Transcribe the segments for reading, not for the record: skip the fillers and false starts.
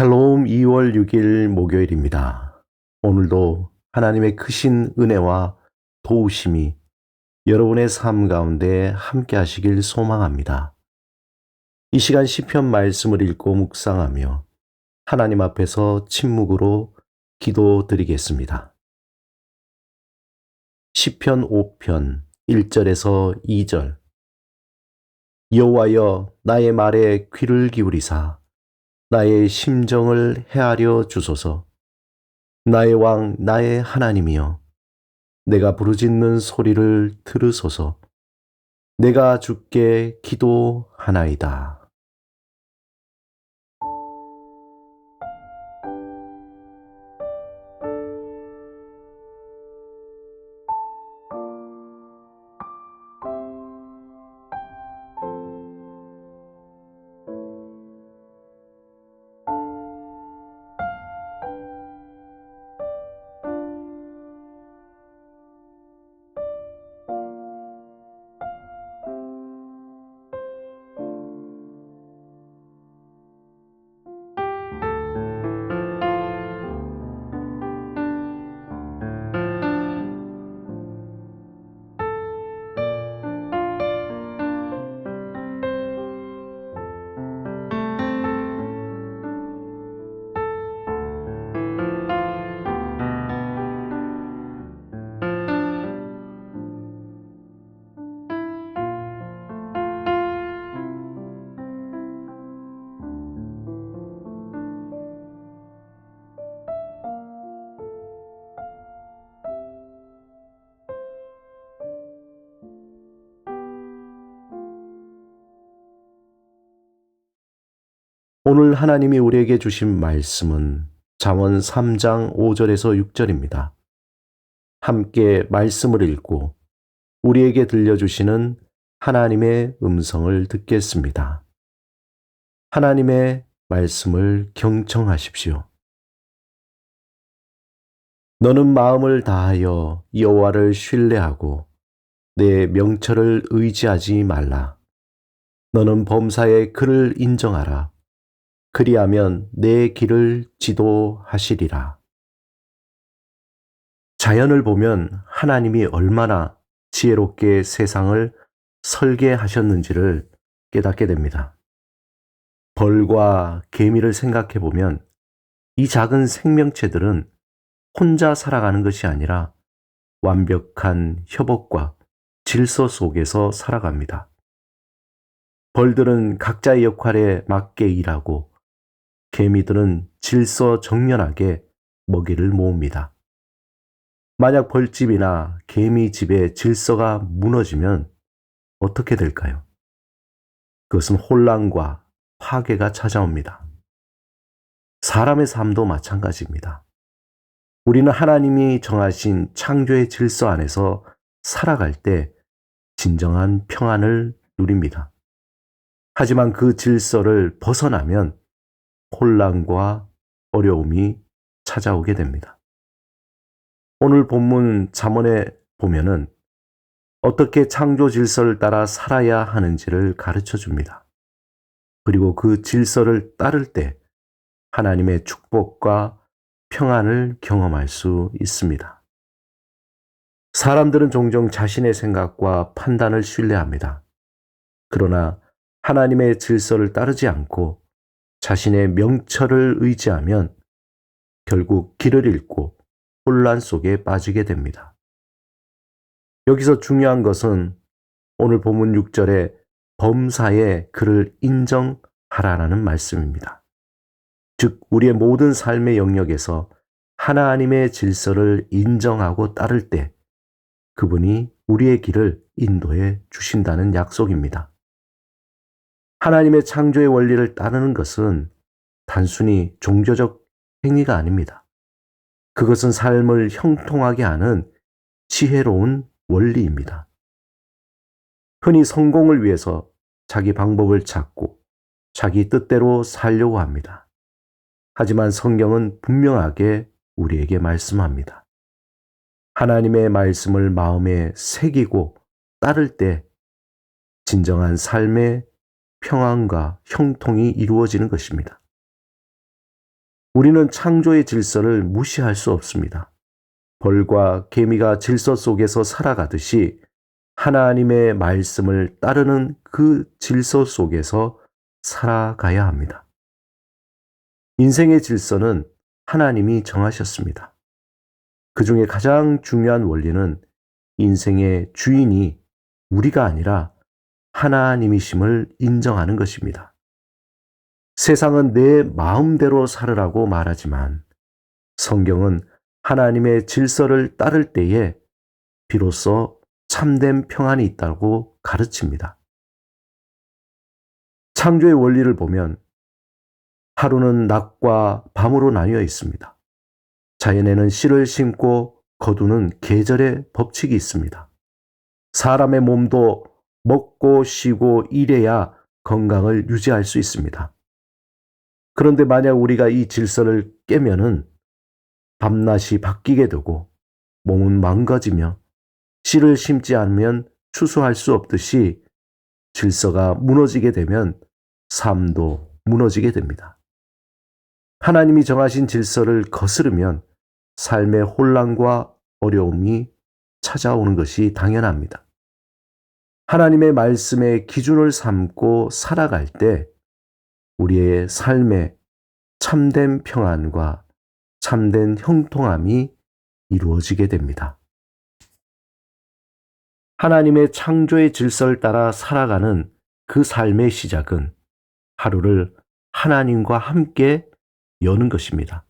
샬롬 2월 6일 목요일입니다. 오늘도 하나님의 크신 은혜와 도우심이 여러분의 삶 가운데 함께 하시길 소망합니다. 이 시간 시편 말씀을 읽고 묵상하며 하나님 앞에서 침묵으로 기도드리겠습니다. 시편 5편 1절에서 2절. 여호와여, 나의 말에 귀를 기울이사 나의 심정을 헤아려 주소서. 나의 왕, 나의 하나님이여, 내가 부르짖는 소리를 들으소서. 내가 주께 기도하나이다. 오늘 하나님이 우리에게 주신 말씀은 잠언 3장 5절에서 6절입니다. 함께 말씀을 읽고 우리에게 들려주시는 하나님의 음성을 듣겠습니다. 하나님의 말씀을 경청하십시오. 너는 마음을 다하여 여호와를 신뢰하고 내 명철을 의지하지 말라. 너는 범사의 그를 인정하라. 그리하면 내 길을 지도하시리라. 자연을 보면 하나님이 얼마나 지혜롭게 세상을 설계하셨는지를 깨닫게 됩니다. 벌과 개미를 생각해 보면 이 작은 생명체들은 혼자 살아가는 것이 아니라 완벽한 협업과 질서 속에서 살아갑니다. 벌들은 각자의 역할에 맞게 일하고 개미들은 질서정연하게 먹이를 모읍니다. 만약 벌집이나 개미집의 질서가 무너지면 어떻게 될까요? 그것은 혼란과 파괴가 찾아옵니다. 사람의 삶도 마찬가지입니다. 우리는 하나님이 정하신 창조의 질서 안에서 살아갈 때 진정한 평안을 누립니다. 하지만 그 질서를 벗어나면 혼란과 어려움이 찾아오게 됩니다. 오늘 본문 잠언에 보면은 어떻게 창조 질서를 따라 살아야 하는지를 가르쳐 줍니다. 그리고 그 질서를 따를 때 하나님의 축복과 평안을 경험할 수 있습니다. 사람들은 종종 자신의 생각과 판단을 신뢰합니다. 그러나 하나님의 질서를 따르지 않고 자신의 명철을 의지하면 결국 길을 잃고 혼란 속에 빠지게 됩니다. 여기서 중요한 것은 오늘 본문 6절에 범사에 그를 인정하라는 말씀입니다. 즉 우리의 모든 삶의 영역에서 하나님의 질서를 인정하고 따를 때 그분이 우리의 길을 인도해 주신다는 약속입니다. 하나님의 창조의 원리를 따르는 것은 단순히 종교적 행위가 아닙니다. 그것은 삶을 형통하게 하는 지혜로운 원리입니다. 흔히 성공을 위해서 자기 방법을 찾고 자기 뜻대로 살려고 합니다. 하지만 성경은 분명하게 우리에게 말씀합니다. 하나님의 말씀을 마음에 새기고 따를 때 진정한 삶의 평안과 형통이 이루어지는 것입니다. 우리는 창조의 질서를 무시할 수 없습니다. 벌과 개미가 질서 속에서 살아가듯이 하나님의 말씀을 따르는 그 질서 속에서 살아가야 합니다. 인생의 질서는 하나님이 정하셨습니다. 그 중에 가장 중요한 원리는 인생의 주인이 우리가 아니라 하나님이심을 인정하는 것입니다. 세상은 내 마음대로 살으라고 말하지만 성경은 하나님의 질서를 따를 때에 비로소 참된 평안이 있다고 가르칩니다. 창조의 원리를 보면 하루는 낮과 밤으로 나뉘어 있습니다. 자연에는 씨를 심고 거두는 계절의 법칙이 있습니다. 사람의 몸도 먹고 쉬고 일해야 건강을 유지할 수 있습니다. 그런데 만약 우리가 이 질서를 깨면은 밤낮이 바뀌게 되고 몸은 망가지며 씨를 심지 않으면 추수할 수 없듯이 질서가 무너지게 되면 삶도 무너지게 됩니다. 하나님이 정하신 질서를 거스르면 삶의 혼란과 어려움이 찾아오는 것이 당연합니다. 하나님의 말씀의 기준을 삼고 살아갈 때 우리의 삶에 참된 평안과 참된 형통함이 이루어지게 됩니다. 하나님의 창조의 질서를 따라 살아가는 그 삶의 시작은 하루를 하나님과 함께 여는 것입니다.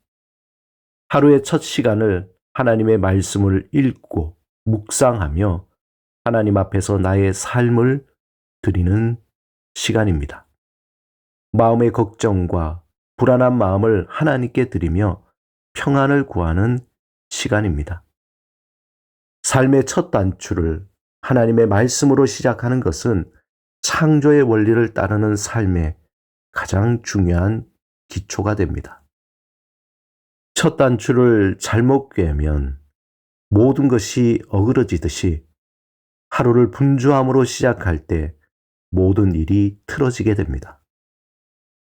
하루의 첫 시간을 하나님의 말씀을 읽고 묵상하며 하나님 앞에서 나의 삶을 드리는 시간입니다. 마음의 걱정과 불안한 마음을 하나님께 드리며 평안을 구하는 시간입니다. 삶의 첫 단추를 하나님의 말씀으로 시작하는 것은 창조의 원리를 따르는 삶의 가장 중요한 기초가 됩니다. 첫 단추를 잘못 꿰면 모든 것이 어그러지듯이 하루를 분주함으로 시작할 때 모든 일이 틀어지게 됩니다.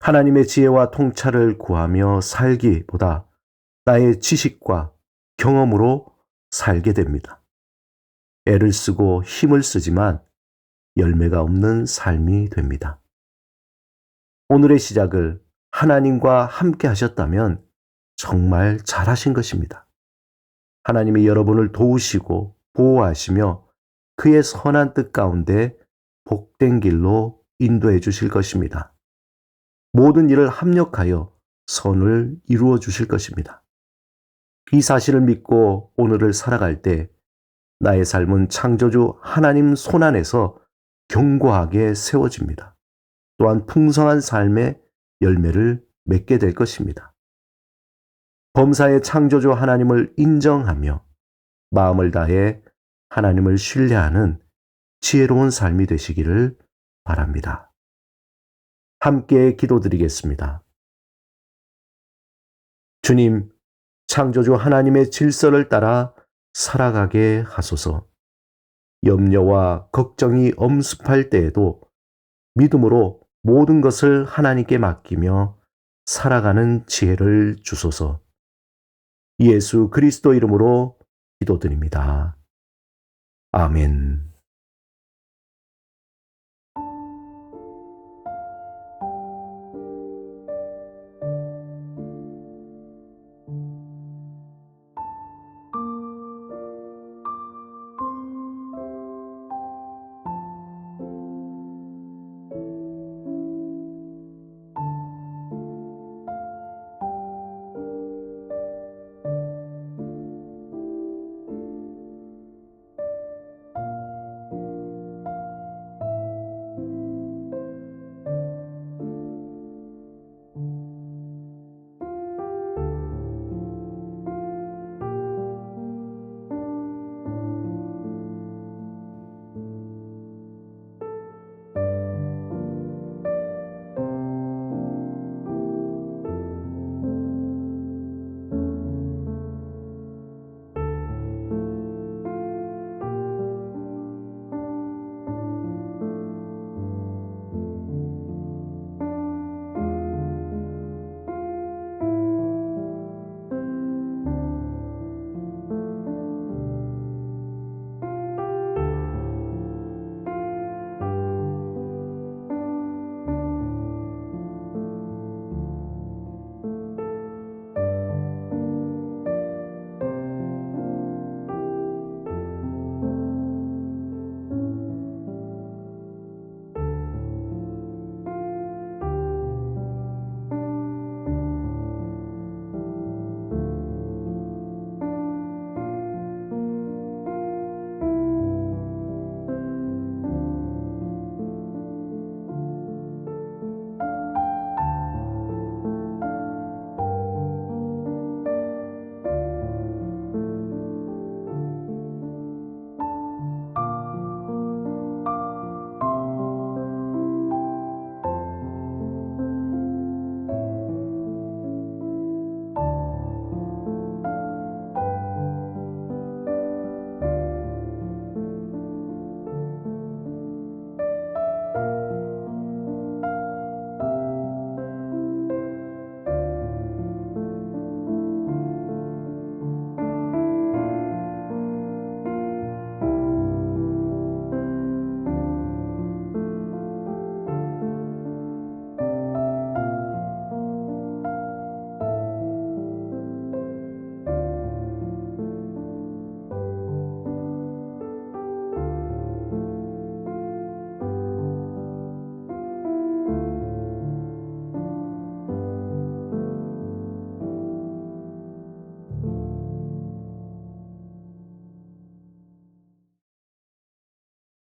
하나님의 지혜와 통찰을 구하며 살기보다 나의 지식과 경험으로 살게 됩니다. 애를 쓰고 힘을 쓰지만 열매가 없는 삶이 됩니다. 오늘의 시작을 하나님과 함께 하셨다면 정말 잘하신 것입니다. 하나님이 여러분을 도우시고 보호하시며 그의 선한 뜻 가운데 복된 길로 인도해 주실 것입니다. 모든 일을 합력하여 선을 이루어 주실 것입니다. 이 사실을 믿고 오늘을 살아갈 때 나의 삶은 창조주 하나님 손안에서 견고하게 세워집니다. 또한 풍성한 삶의 열매를 맺게 될 것입니다. 범사의 창조주 하나님을 인정하며 마음을 다해 하나님을 신뢰하는 지혜로운 삶이 되시기를 바랍니다. 함께 기도드리겠습니다. 주님, 창조주 하나님의 질서를 따라 살아가게 하소서. 염려와 걱정이 엄습할 때에도 믿음으로 모든 것을 하나님께 맡기며 살아가는 지혜를 주소서. 예수 그리스도 이름으로 기도드립니다. 아멘.